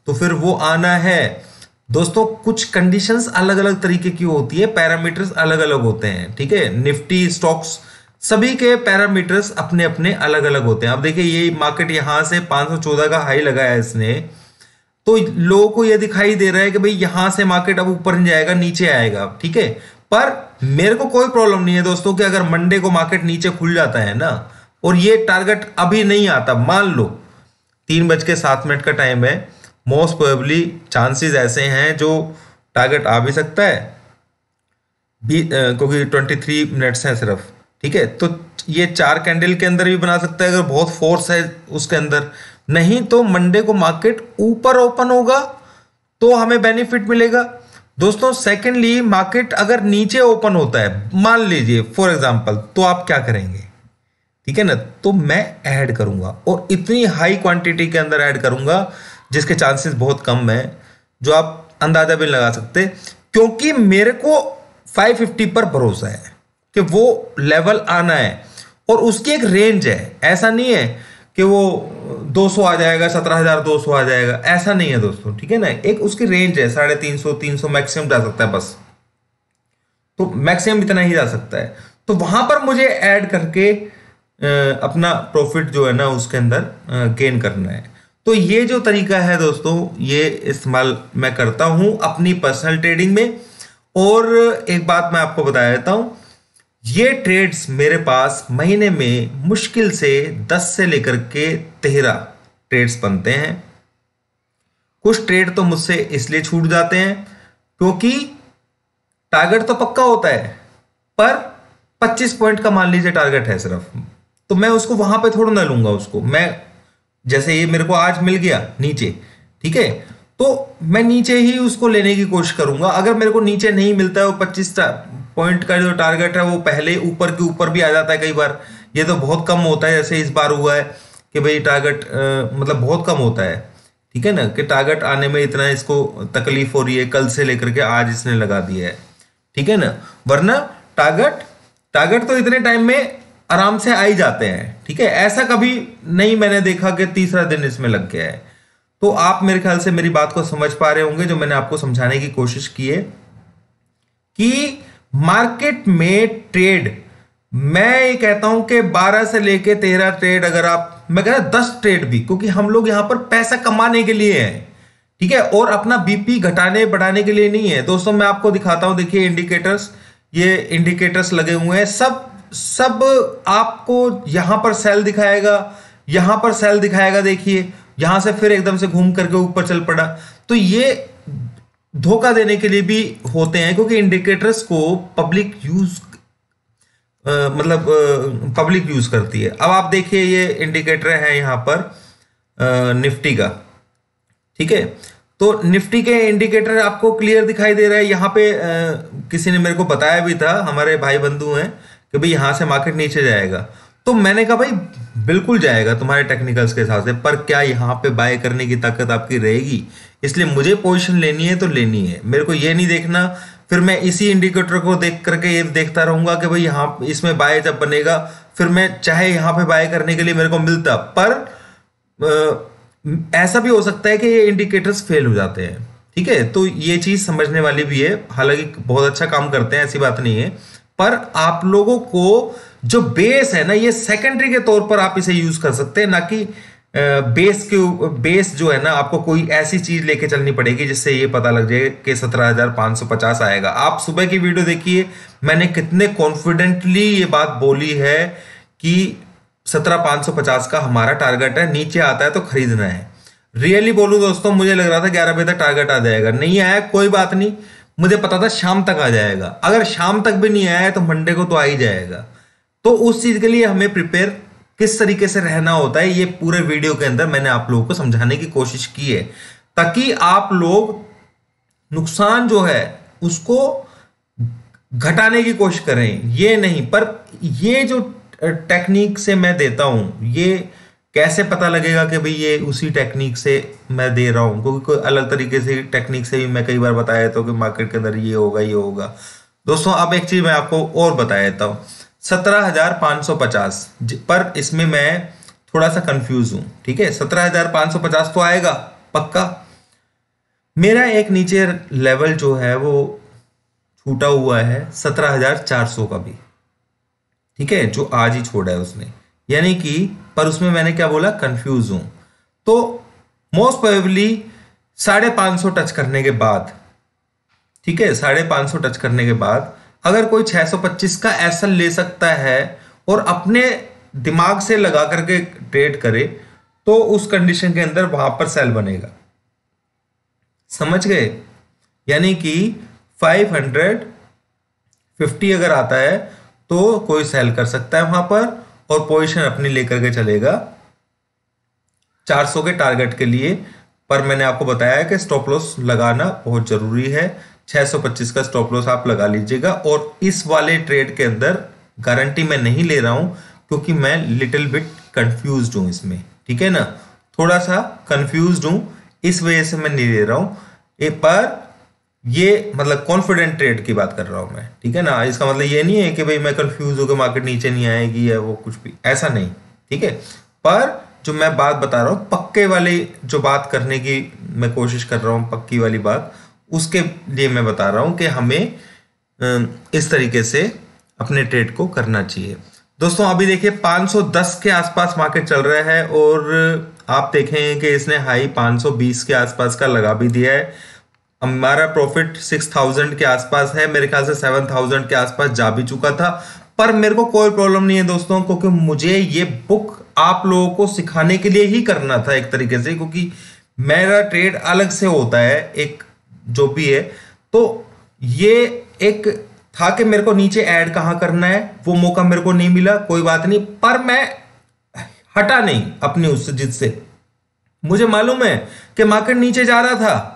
Speaker 1: तो फिर वो आना है। दोस्तों कुछ कंडीशंस अलग अलग तरीके की होती है, पैरामीटर्स अलग अलग होते हैं, ठीक है। निफ्टी स्टॉक्स सभी के पैरामीटर्स अपने अपने अलग अलग होते हैं। अब देखिए ये मार्केट यहां से 514 का हाई लगाया इसने, तो लोगों को ये दिखाई दे रहा है कि भाई यहां से मार्केट अब ऊपर नहीं जाएगा, नीचे आएगा, ठीक है। पर मेरे को कोई प्रॉब्लम नहीं है दोस्तों कि अगर मंडे को मार्केट नीचे खुल जाता है ना, और ये टारगेट अभी नहीं आता, मान लो 3:07 का टाइम है, मोस्ट प्रोबेबली चांसेस ऐसे हैं जो टारगेट आ भी सकता है क्योंकि 23 मिनट्स हैं सिर्फ, ठीक है। तो ये 4 कैंडल के अंदर भी बना सकता है अगर बहुत फोर्स है उसके अंदर। नहीं तो मंडे को मार्केट ऊपर ओपन होगा तो हमें बेनिफिट मिलेगा दोस्तों। सेकेंडली मार्केट अगर नीचे ओपन होता है, मान लीजिए फॉर एग्जांपल, तो आप क्या करेंगे, ठीक है ना। तो मैं ऐड करूंगा और इतनी हाई क्वांटिटी के अंदर ऐड करूंगा जिसके चांसेस बहुत कम है, जो आप अंदाजा भी लगा सकते, क्योंकि मेरे को 550 पर भरोसा है कि वो लेवल आना है और उसकी एक रेंज है। ऐसा नहीं है कि वो 200 आ जाएगा, 17,200 आ जाएगा, ऐसा नहीं है दोस्तों, ठीक है ना। एक उसकी रेंज है, 350, 300 मैक्सिमम जा सकता है, बस तो मैक्सिमम इतना ही जा सकता है। तो वहां पर मुझे ऐड करके अपना प्रॉफिट जो है ना उसके अंदर गेन करना है। तो ये जो तरीका है दोस्तों, ये इस्तेमाल मैं करता हूं अपनी पर्सनल ट्रेडिंग में। और एक बात मैं आपको बता देता हूं, ये ट्रेड्स मेरे पास महीने में मुश्किल से 10 से लेकर के 13 ट्रेड्स बनते हैं। कुछ ट्रेड तो मुझसे इसलिए छूट जाते हैं क्योंकि टारगेट तो पक्का होता है, पर 25 पॉइंट का मान लीजिए टारगेट है सिर्फ, तो मैं उसको वहां पे थोड़ा ना लूंगा उसको। मैं जैसे ये मेरे को आज मिल गया नीचे, ठीक है, तो मैं नीचे ही उसको लेने की कोशिश करूंगा। अगर मेरे को नीचे नहीं मिलता है, वो 25 पॉइंट का जो टारगेट है वो पहले ऊपर के ऊपर भी आ जाता है कई बार। ये तो बहुत कम होता है, जैसे इस बार हुआ है कि भाई टारगेट मतलब बहुत कम होता है, ठीक है ना, कि टारगेट आने में इतना इसको तकलीफ हो रही है, कल से लेकर के आज इसने लगा दिया है, ठीक है ना। वरना टारगेट तो इतने टाइम में आराम से आ ही जाते हैं, ठीक है। ऐसा कभी नहीं मैंने देखा कि तीसरा दिन इसमें लग गया है। तो आप मेरे ख्याल से मेरी बात को समझ पा रहे होंगे, जो मैंने आपको समझाने की कोशिश की है कि मार्केट में ट्रेड, मैं ये कहता हूं कि 12 से लेके 13 ट्रेड, अगर आप, मैं कहता 10 ट्रेड भी, क्योंकि हम लोग यहां पर पैसा कमाने के लिए हैं, ठीक है, और अपना बीपी घटाने बढ़ाने के लिए नहीं है दोस्तों। मैं आपको दिखाता हूं, देखिए इंडिकेटर्स, ये इंडिकेटर्स लगे हुए हैं, सब आपको यहां पर सेल दिखाएगा, यहां पर सेल दिखाएगा, देखिए यहां से फिर एकदम से घूम करके ऊपर चल पड़ा। तो ये धोखा देने के लिए भी होते हैं, क्योंकि इंडिकेटर्स को पब्लिक यूज पब्लिक यूज करती है। अब आप देखिए ये इंडिकेटर है यहां पर निफ्टी का, ठीक है, तो निफ्टी के इंडिकेटर आपको क्लियर दिखाई दे रहा है। यहां पे किसी ने मेरे को बताया भी था, हमारे भाई बंधु हैं, कि भाई यहां से मार्केट नीचे जाएगा। तो मैंने कहा भाई बिल्कुल जाएगा तुम्हारे टेक्निकल्स के हिसाब से, पर क्या यहाँ पे बाय करने की ताकत आपकी रहेगी? इसलिए मुझे पोजीशन लेनी है तो लेनी है, मेरे को ये नहीं देखना फिर मैं इसी इंडिकेटर को देख करके ये देखता रहूंगा कि भाई यहाँ इसमें बाय जब बनेगा फिर मैं चाहे यहाँ पे बाय करने के लिए मेरे को मिलता, पर ऐसा भी हो सकता है कि ये इंडिकेटर्स फेल हो जाते हैं। ठीक है, तो ये चीज समझने वाली भी है, हालांकि बहुत अच्छा काम करते हैं ऐसी बात नहीं है, पर आप लोगों को जो बेस है ना ये सेकेंडरी के तौर पर आप इसे यूज कर सकते हैं, ना कि बेस जो है ना आपको कोई ऐसी चीज लेके चलनी पड़ेगी जिससे ये पता लग जाए कि 17,550 आएगा। आप सुबह की वीडियो देखिए, मैंने कितने कॉन्फिडेंटली ये बात बोली है कि 17,550 का हमारा टारगेट है, नीचे आता है तो खरीदना है। रियली बोलूं दोस्तों, मुझे लग रहा था 11 बजे तक टारगेट आ जाएगा, नहीं आया कोई बात नहीं, मुझे पता था शाम तक आ जाएगा, अगर शाम तक भी नहीं आया तो मंडे को तो आ ही जाएगा। तो उस चीज के लिए हमें प्रिपेयर किस तरीके से रहना होता है ये पूरे वीडियो के अंदर मैंने आप लोगों को समझाने की कोशिश की है, ताकि आप लोग नुकसान जो है उसको घटाने की कोशिश करें, ये नहीं। पर ये जो टेक्निक से मैं देता हूं, ये कैसे पता लगेगा कि भाई ये उसी टेक्निक से मैं दे रहा हूं, क्योंकि कोई अलग तरीके से टेक्निक से भी मैं कई बार बताया था कि मार्केट के अंदर ये होगा ये होगा। दोस्तों अब एक चीज मैं आपको और बता देता हूं, 17,550 पर इसमें मैं थोड़ा सा कंफ्यूज हूं। ठीक है, 17,550 तो आएगा पक्का, मेरा एक नीचे लेवल जो है वो छूटा हुआ है 17,400 का भी। ठीक है, जो आज ही छोड़ा है उसने, यानी कि पर उसमें मैंने क्या बोला, कंफ्यूज हूं। तो मोस्ट प्रोबेबली 550 टच करने के बाद, ठीक है 550 टच करने के बाद अगर कोई 625 का एसएल ले सकता है और अपने दिमाग से लगा करके ट्रेड करे तो उस कंडीशन के अंदर वहां पर सेल बनेगा, समझ गए? यानी कि 550 अगर आता है तो कोई सेल कर सकता है वहां पर और पोजीशन अपनी लेकर के चलेगा 400 के टारगेट के लिए। पर मैंने आपको बताया है कि स्टॉप लॉस लगाना बहुत जरूरी है, 625 का स्टॉप लॉस आप लगा लीजिएगा। और इस वाले ट्रेड के अंदर गारंटी मैं नहीं ले रहा हूं क्योंकि मैं लिटिल बिट कंफ्यूज्ड हूं इसमें, ठीक है ना, थोड़ा सा कंफ्यूज्ड हूं, इस वजह से मैं नहीं ले रहा हूं। पर ये मतलब कॉन्फिडेंट ट्रेड की बात कर रहा हूं मैं, ठीक है ना, इसका मतलब ये नहीं है कि भाई मैं कंफ्यूज होकर मार्केट नीचे नहीं आएगी या वो कुछ भी, ऐसा नहीं, ठीक है। पर जो मैं बात बता रहा हूं पक्के वाली जो बात करने की मैं कोशिश कर रहा हूं, पक्की वाली बात, उसके लिए मैं बता रहा हूं कि हमें इस तरीके से अपने ट्रेड को करना चाहिए। दोस्तों अभी देखिए 510 के आसपास मार्केट चल रहा है और आप देखें कि इसने हाई 520 के आसपास का लगा भी दिया है। हमारा प्रॉफिट 6000 के आसपास है, मेरे ख्याल से 7000 के आसपास जा भी चुका था। पर मेरे को कोई प्रॉब्लम नहीं है दोस्तों, क्योंकि मुझे ये बुक आप लोगों को सिखाने के लिए ही करना था एक तरीके से, क्योंकि मेरा ट्रेड अलग से होता है एक जो भी है। तो ये एक था कि मेरे को नीचे ऐड कहां करना है, वो मौका मेरे को नहीं मिला, कोई बात नहीं, पर मैं हटा नहीं अपनी उस जिद से। मुझे मालूम है कि मार्केट नीचे जा रहा था,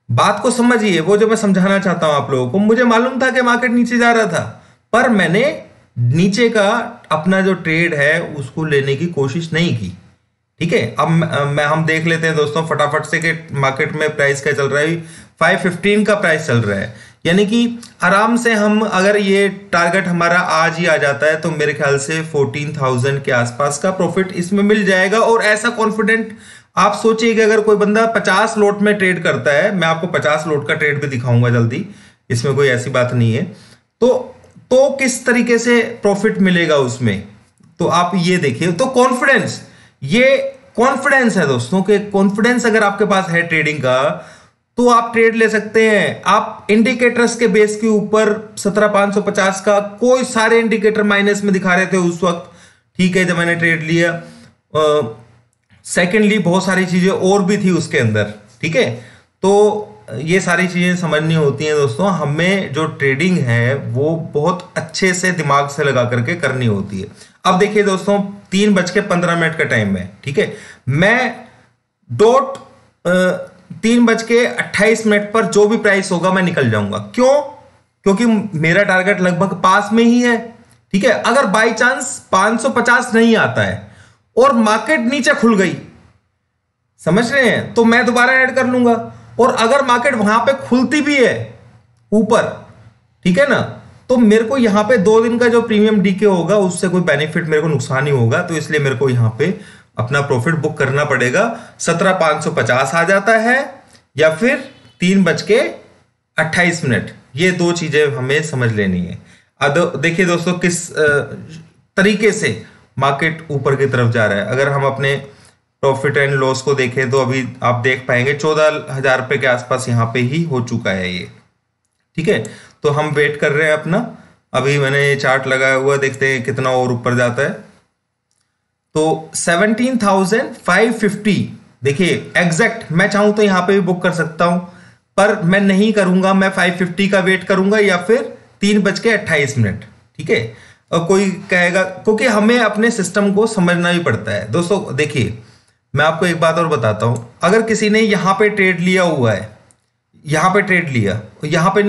Speaker 1: बात को समझिए, वो जो मैं समझाना चाहता हूं आप लोगों को, मुझे मालूम था कि मार्केट नीचे जा रहा था, पर मैंने नीचे का अपना जो ट्रेड है उसको लेने की कोशिश नहीं की, ठीक है। अब हम देख लेते हैं दोस्तों फटाफट से कि मार्केट में प्राइस क्या चल रहा है। 515 का प्राइस चल रहा है, यानी कि आराम से हम अगर ये टारगेट हमारा आज ही आ जाता है तो मेरे ख्याल से 14,000 के आसपास का प्रॉफिट इसमें मिल जाएगा। और ऐसा कॉन्फिडेंट आप सोचिए कि अगर कोई बंदा 50 लोट में ट्रेड करता है, मैं आपको 50 लोट का ट्रेड भी दिखाऊंगा जल्दी, इसमें कोई ऐसी बात नहीं है, तो किस तरीके से प्रॉफिट मिलेगा उसमें, तो आप ये देखिए। तो कॉन्फिडेंस, ये कॉन्फिडेंस है दोस्तों, कि कॉन्फिडेंस अगर आपके पास है ट्रेडिंग का तो आप ट्रेड ले सकते हैं। आप इंडिकेटर्स के बेस के ऊपर 17,550 का कोई सारे इंडिकेटर माइनस में दिखा रहे थे उस वक्त, ठीक है, जब मैंने ट्रेड लिया। सेकेंडली बहुत सारी चीजें और भी थी उसके अंदर, ठीक है। तो ये सारी चीजें समझनी होती हैं दोस्तों, हमें जो ट्रेडिंग है वो बहुत अच्छे से दिमाग से लगा करके करनी होती है। अब देखिए दोस्तों 3:15 का टाइम है, ठीक है, मैं डॉट 3:28 पर जो भी प्राइस होगा मैं निकल जाऊंगा। क्यों? क्योंकि मेरा टारगेट लगभग पास में ही है, ठीक है। अगर बाई चांस 550 नहीं आता है और मार्केट नीचे खुल गई, समझ रहे हैं, तो मैं दोबारा ऐड कर लूंगा। और अगर मार्केट वहां पे खुलती भी है ऊपर, ठीक है ना, तो मेरे को यहां पे 2 दिन का जो प्रीमियम डीके होगा उससे कोई बेनिफिट, मेरे को नुकसान ही होगा, तो इसलिए मेरे को यहां पे अपना प्रॉफिट बुक करना पड़ेगा। 17,550 आ जाता है या फिर 3:28। ये 2 चीजें हमें समझ लेनी है। अब देखिए दोस्तों किस तरीके से मार्केट ऊपर की तरफ जा रहा है। अगर हम अपने प्रॉफिट एंड लॉस को देखें तो अभी आप देख पाएंगे 14,000 रुपए के आसपास यहां पे ही हो चुका है ये, ठीक है। तो हम वेट कर रहे हैं अपना, अभी मैंने ये चार्ट लगाया हुआ, देखते हैं कितना और ऊपर जाता है। तो 17,550 देखिए एग्जैक्ट, मैं चाहूं तो यहां पे भी बुक कर सकता हूं, पर मैं नहीं करूंगा, मैं 550 का वेट करूंगा या फिर 3:28, ठीक है। और कोई कहेगा, क्योंकि हमें अपने सिस्टम को समझना भी पड़ता है दोस्तों। देखिए मैं आपको एक बात और बताता हूं, अगर किसी ने यहां पे ट्रेड लिया हुआ है, यहां पे ट्रेड लिया, यहां पे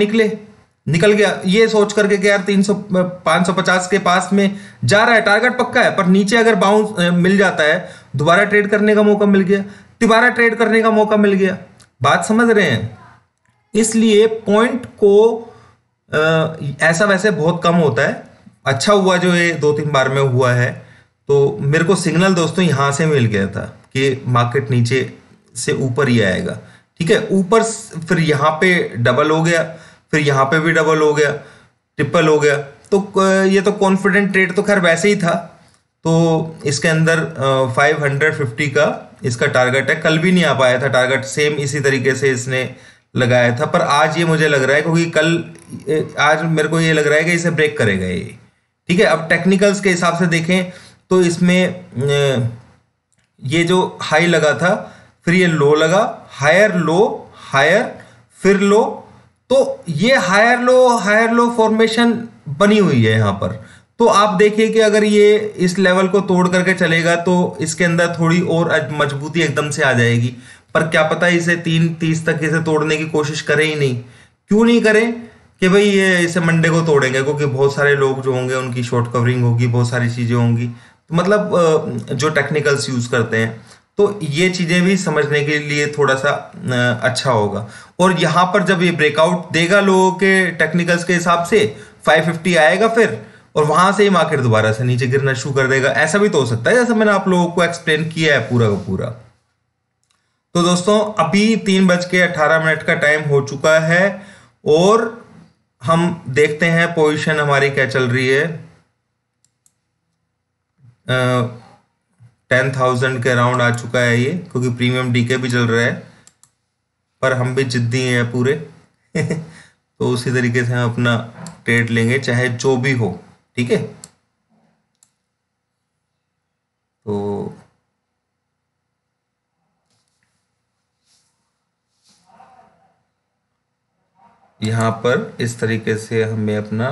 Speaker 1: निकल गया ये सोच करके कि यार 550 के पास में जा रहा है, टारगेट पक्का है, पर नीचे अगर बाउंस मिल जाता है, दोबारा ट्रेड करने का मौका मिल गया, दोबारा ट्रेड करने का मौका मिल गया। बात समझ रहे हैं? इसलिए पॉइंट को ऐसा वैसे बहुत कम होता है। अच्छा हुआ जो ये 2-3 बार में हुआ है, तो मेरे को सिग्नल दोस्तों यहां से मिल गया था कि मार्केट नीचे से ऊपर ही आएगा, ठीक है। ऊपर फिर यहां पे डबल हो गया, फिर यहां पे भी डबल हो गया, ट्रिपल हो गया, तो ये तो कॉन्फिडेंट ट्रेड तो खैर वैसे ही था। तो इसके अंदर 550 का इसका टारगेट है। कल भी नहीं आ पाया था टारगेट, सेम इसी तरीके से इसने लगाया था, पर आज ये मुझे लग रहा है, क्योंकि आज मेरे को ये लग रहा है कि इसे ब्रेक करेगा ये, ठीक है। अब टेक्निकल्स के हिसाब से देखें तो इसमें ये जो हाई लगा था, फिर ये लो लगा, हायर लो, हायर, फिर लो, तो ये हायर लो फॉर्मेशन बनी हुई है यहां पर। तो आप देखिए कि अगर ये इस लेवल को तोड़ करके चलेगा तो इसके अंदर थोड़ी और मजबूती एकदम से आ जाएगी, पर क्या पता इसे 3:30 तक इसे तोड़ने की कोशिश करें ही नहीं। क्यों नहीं करें कि भाई ये इसे मंडे को तोड़ेंगे, क्योंकि बहुत सारे लोग जो होंगे उनकी शॉर्ट कवरिंग होगी, बहुत सारी चीजें होंगी, तो मतलब जो टेक्निकल्स यूज करते हैं, तो ये चीजें भी समझने के लिए थोड़ा सा अच्छा होगा। और यहां पर जब ये ब्रेकआउट देगा लोगों के टेक्निकल्स के हिसाब से 550 आएगा फिर, और वहां से ही मार्केट दोबारा से नीचे गिरना शुरू कर देगा। ऐसा भी तो हो सकता है, जैसा मैंने आप लोगों को एक्सप्लेन किया है पूरा का पूरा। तो दोस्तों अभी 3:18 का टाइम हो चुका है और हम देखते हैं पोजीशन हमारी क्या चल रही है। 10,000 के अराउंड आ चुका है ये, क्योंकि प्रीमियम डीके भी चल रहा है, पर हम भी जिद्दी हैं पूरे तो उसी तरीके से हम अपना ट्रेड लेंगे चाहे जो भी हो, ठीक है। तो यहां पर इस तरीके से हमें अपना,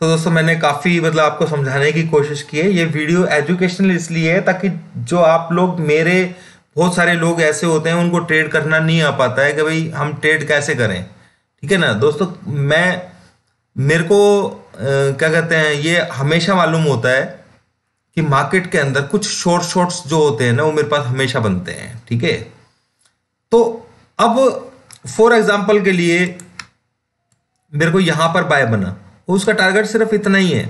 Speaker 1: तो दोस्तों मैंने काफी मतलब आपको समझाने की कोशिश की है। ये वीडियो एजुकेशनल इसलिए है ताकि जो आप लोग, मेरे बहुत सारे लोग ऐसे होते हैं उनको ट्रेड करना नहीं आ पाता है कि भाई हम ट्रेड कैसे करें, ठीक है ना दोस्तों। मेरे को क्या कहते हैं, ये हमेशा मालूम होता है कि मार्केट के अंदर कुछ शॉर्ट्स जो होते हैं ना, वो मेरे पास हमेशा बनते हैं, ठीक है। तो अब फॉर एग्जांपल के लिए मेरे को यहां पर बाय बना, उसका टारगेट सिर्फ इतना ही है,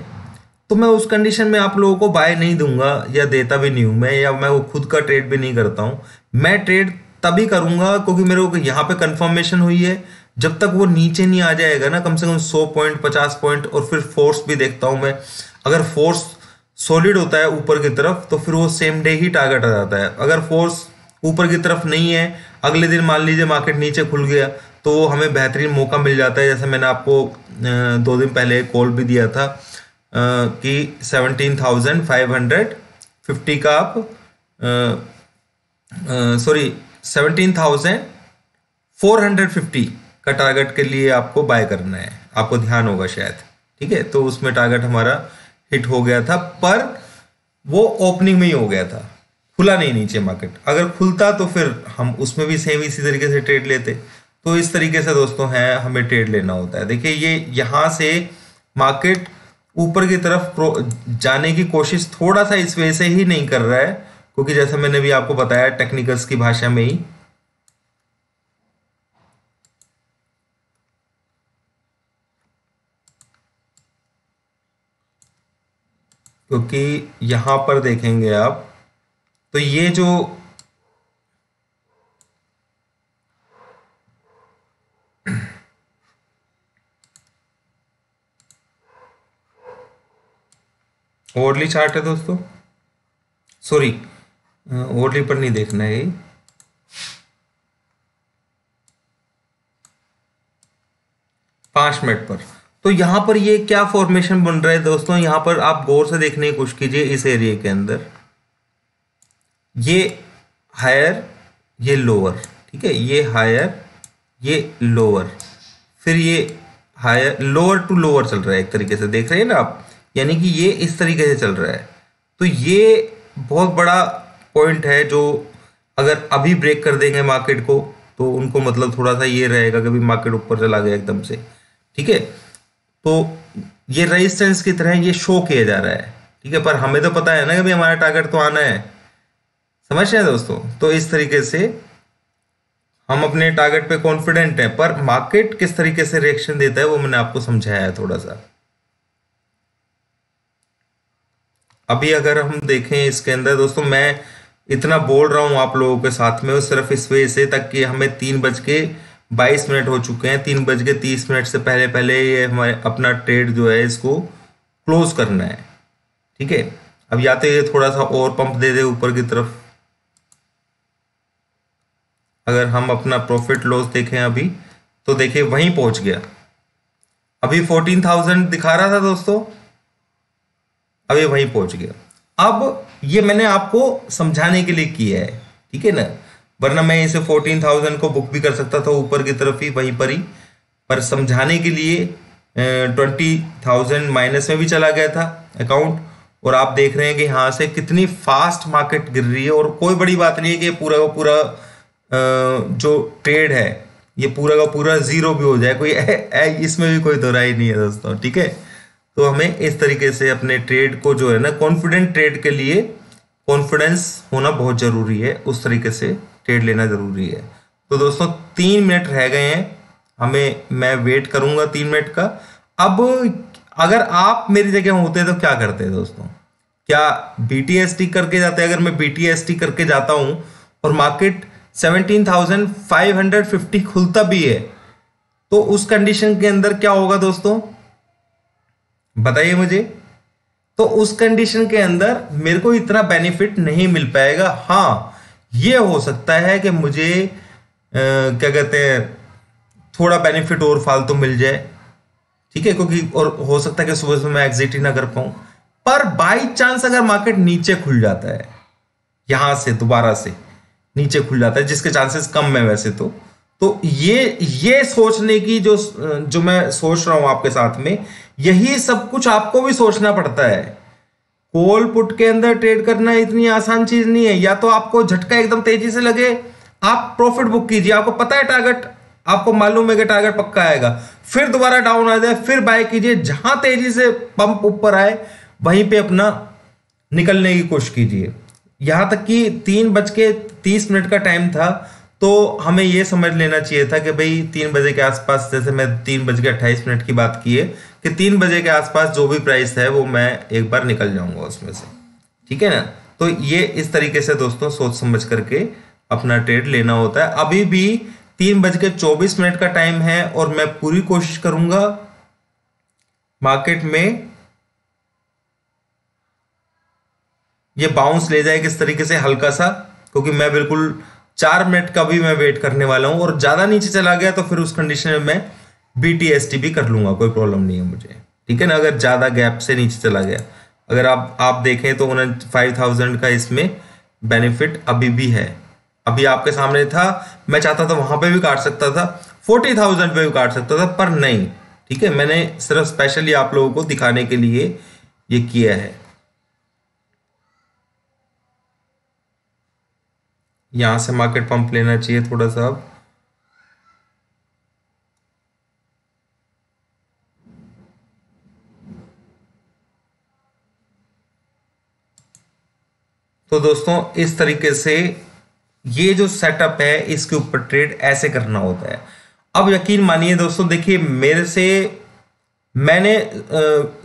Speaker 1: तो मैं उस कंडीशन में आप लोगों को बाय नहीं दूंगा या देता भी नहीं हूं मैं, या मैं वो खुद का ट्रेड भी नहीं करता हूं। मैं ट्रेड तभी करूंगा क्योंकि मेरे को यहां पे कंफर्मेशन हुई है। जब तक वो नीचे नहीं आ जाएगा ना कम से कम 100 पॉइंट 50 पॉइंट, और फिर फोर्स भी देखता हूं मैं, अगर फोर्स सॉलिड होता है ऊपर की तरफ तो फिर वो सेम डे ही टारगेट आ जाता है। अगर फोर्स ऊपर की तरफ नहीं है, अगले दिन मान लीजिए मार्केट नीचे खुल गया, तो हमें बेहतरीन मौका मिल जाता है। जैसे मैंने आपको 2 दिन पहले कॉल भी दिया था कि 17,550 का आप 17,450 का टारगेट के लिए आपको बाय करना है, आपको ध्यान होगा शायद, ठीक है। तो उसमें टारगेट हमारा हिट हो गया था, पर वो ओपनिंग में ही हो गया था, खुला नहीं नीचे मार्केट। अगर खुलता तो फिर हम उसमें भी सेम इसी तरीके से ट्रेड लेते। तो इस तरीके से दोस्तों है हमें ट्रेड लेना होता है। देखिए ये यहां से मार्केट ऊपर की तरफ जाने की कोशिश थोड़ा सा इस वजह से ही नहीं कर रहा है, क्योंकि जैसे मैंने भी आपको बताया टेक्निकल्स की भाषा में ही, क्योंकि यहां पर देखेंगे आप तो ये जो ओवरली चार्ट है दोस्तों, सॉरी ओवरली पर नहीं देखना है, 5 मिनट पर। तो यहां पर ये क्या फॉर्मेशन बन रहा है दोस्तों, यहां पर आप गौर से देखने की कोशिश कीजिए। इस एरिया के अंदर ये हायर, ये लोअर, ठीक है, ये हायर, ये लोअर, फिर ये हायर, लोअर टू लोअर चल रहा है एक तरीके से, देख रहे हैं ना आप, यानी कि ये इस तरीके से चल रहा है। तो ये बहुत बड़ा पॉइंट है जो अगर अभी ब्रेक कर देंगे मार्केट को तो उनको मतलब थोड़ा सा ये रहेगा कि भी मार्केट ऊपर चला गया एकदम से, ठीक है। तो ये रेजिस्टेंस की तरह ये शो किया जा रहा है, ठीक है, पर हमें तो पता है ना कि भाई हमारा टारगेट तो आना है, समझ रहे हैं दोस्तों। तो इस तरीके से हम अपने टारगेट पे कॉन्फिडेंट हैं, पर मार्केट किस तरीके से रिएक्शन देता है वो मैंने आपको समझाया है थोड़ा सा। अभी अगर हम देखें इसके अंदर दोस्तों, मैं इतना बोल रहा हूं आप लोगों के साथ में सिर्फ इस वजह से तक कि हमें 3:22 हो चुके हैं, 3:30 से पहले पहले ये हमारे अपना ट्रेड जो है इसको क्लोज करना है, ठीक है। अब या तो ये थोड़ा सा और पंप दे दे ऊपर की तरफ, अगर हम अपना प्रॉफिट लॉस देखें अभी तो देखिए वहीं पहुंच गया, अभी 14,000 दिखा रहा था दोस्तों, अब ये वहीं पहुंच गया। अब ये मैंने आपको समझाने के लिए किया है, ठीक है ना, वरना मैं इसे 14,000 को बुक भी कर सकता था ऊपर की तरफ ही वहीं पर ही, पर समझाने के लिए 20,000 माइनस में भी चला गया था अकाउंट, और आप देख रहे हैं कि यहाँ से कितनी फास्ट मार्केट गिर रही है। और कोई बड़ी बात नहीं है कि पूरा का पूरा जो ट्रेड है ये पूरा का पूरा जीरो भी हो जाए, कोई इसमें भी कोई दोहराई नहीं है दोस्तों, ठीक है। तो हमें इस तरीके से अपने ट्रेड को जो है ना, कॉन्फिडेंट ट्रेड के लिए कॉन्फिडेंस होना बहुत जरूरी है, उस तरीके से ट्रेड लेना जरूरी है। तो दोस्तों 3 मिनट रह गए हैं हमें, मैं वेट करूंगा 3 मिनट का। अब अगर आप मेरी जगह होते तो क्या करते दोस्तों, क्या BTST करके जाते? अगर मैं BTST करके जाता हूं और मार्केट 17,550 खुलता भी है तो उस कंडीशन के अंदर क्या होगा दोस्तों, बताइए मुझे। तो उस कंडीशन के अंदर मेरे को इतना बेनिफिट नहीं मिल पाएगा। हाँ, ये हो सकता है कि मुझे क्या कहते हैं थोड़ा बेनिफिट और फालतू मिल जाए, ठीक है, क्योंकि और हो सकता है कि सुबह सुबह मैं एग्जिट ही ना कर पाऊं। पर बाई चांस अगर मार्केट नीचे खुल जाता है, यहां से दोबारा से नीचे खुल जाता है, जिसके चांसेस कम है वैसे तो ये सोचने की जो मैं सोच रहा हूं आपके साथ में, यही सब कुछ आपको भी सोचना पड़ता है। कॉल पुट के अंदर ट्रेड करना इतनी आसान चीज नहीं है। या तो आपको झटका एकदम तेजी से लगे, आप प्रॉफिट बुक कीजिए, आपको पता है टारगेट, आपको मालूम है कि टारगेट पक्का आएगा, फिर दोबारा डाउन आ जाए फिर बाय कीजिए, जहां तेजी से पंप ऊपर आए वहीं पे अपना निकलने की कोशिश कीजिए। यहां तक कि 3:30 का टाइम था तो हमें यह समझ लेना चाहिए था कि भाई 3 बजे के आसपास, जैसे मैं 3:28 की बात की है, कि 3 बजे के आसपास जो भी प्राइस है वो मैं एक बार निकल जाऊंगा उसमें से, ठीक है ना। तो ये इस तरीके से दोस्तों सोच समझ करके अपना ट्रेड लेना होता है। अभी भी 3:24 का टाइम है और मैं पूरी कोशिश करूंगा मार्केट में ये बाउंस ले जाए किस तरीके से हल्का सा, क्योंकि मैं बिल्कुल 4 मिनट का भी मैं वेट करने वाला हूं, और ज्यादा नीचे चला गया तो फिर उस कंडीशन में मैं BTST भी कर लूंगा, कोई प्रॉब्लम नहीं है मुझे, ठीक है ना। अगर ज्यादा गैप से नीचे चला गया, अगर आप देखें तो 5,000 का इसमें बेनिफिट अभी भी है, अभी आपके सामने था, मैं चाहता था वहां पे भी काट सकता था, 40,000 पे भी काट सकता था, पर नहीं, ठीक है, मैंने सिर्फ स्पेशली आप लोगों को दिखाने के लिए ये किया है। यहां से मार्केट पंप लेना चाहिए थोड़ा सा। अब तो दोस्तों इस तरीके से ये जो सेटअप है इसके ऊपर ट्रेड ऐसे करना होता है। अब यकीन मानिए दोस्तों, देखिए मेरे से मैंने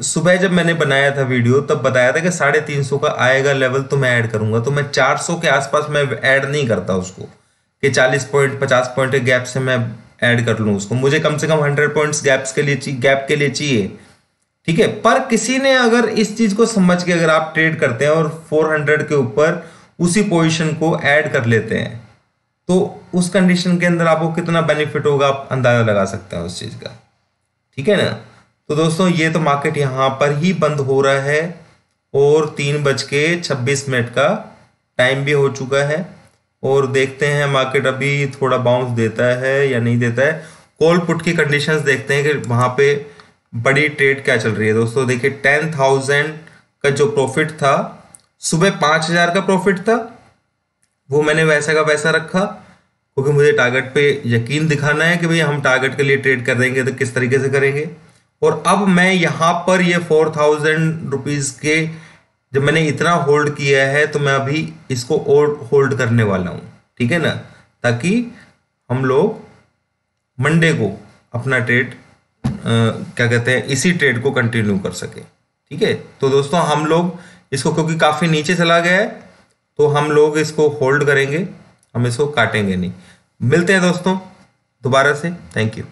Speaker 1: सुबह जब मैंने बनाया था वीडियो तब बताया था कि 350 का आएगा लेवल तो मैं ऐड करूंगा, तो मैं 400 के आसपास मैं ऐड नहीं करता उसको कि 40 पॉइंट 50 पॉइंट के गैप से मैं ऐड कर लूं उसको। मुझे कम से कम 100 पॉइंट्स गैप के लिए चाहिए, ठीक है। पर किसी ने अगर इस चीज को समझ के अगर आप ट्रेड करते हैं और 400 के ऊपर उसी पोजीशन को ऐड कर लेते हैं, तो उस कंडीशन के अंदर आपको कितना बेनिफिट होगा आप अंदाजा लगा सकते हैं उस चीज का, ठीक है ना। तो दोस्तों ये तो मार्केट यहां पर ही बंद हो रहा है और 3:26 का टाइम भी हो चुका है और देखते हैं मार्केट अभी थोड़ा बाउंस देता है या नहीं देता है। कॉल पुट की कंडीशंस देखते हैं कि वहां पे बड़ी ट्रेड क्या चल रही है। दोस्तों देखिए 10,000 का जो प्रॉफिट था, सुबह 5,000 का प्रॉफिट था, वो मैंने वैसा का वैसा रखा क्योंकि मुझे टारगेट पे यकीन दिखाना है कि भाई हम टारगेट के लिए ट्रेड कर देंगे तो किस तरीके से करेंगे। और अब मैं यहां पर ये 4,000 रुपीज के जब मैंने इतना होल्ड किया है तो मैं अभी इसको और होल्ड करने वाला हूं, ठीक है ना, ताकि हम लोग मंडे को अपना ट्रेड क्या कहते हैं इसी ट्रेड को कंटिन्यू कर सके, ठीक है। तो दोस्तों हम लोग इसको, क्योंकि काफी नीचे चला गया है, तो हम लोग इसको होल्ड करेंगे, हम इसको काटेंगे नहीं। मिलते हैं दोस्तों दोबारा से, थैंक यू।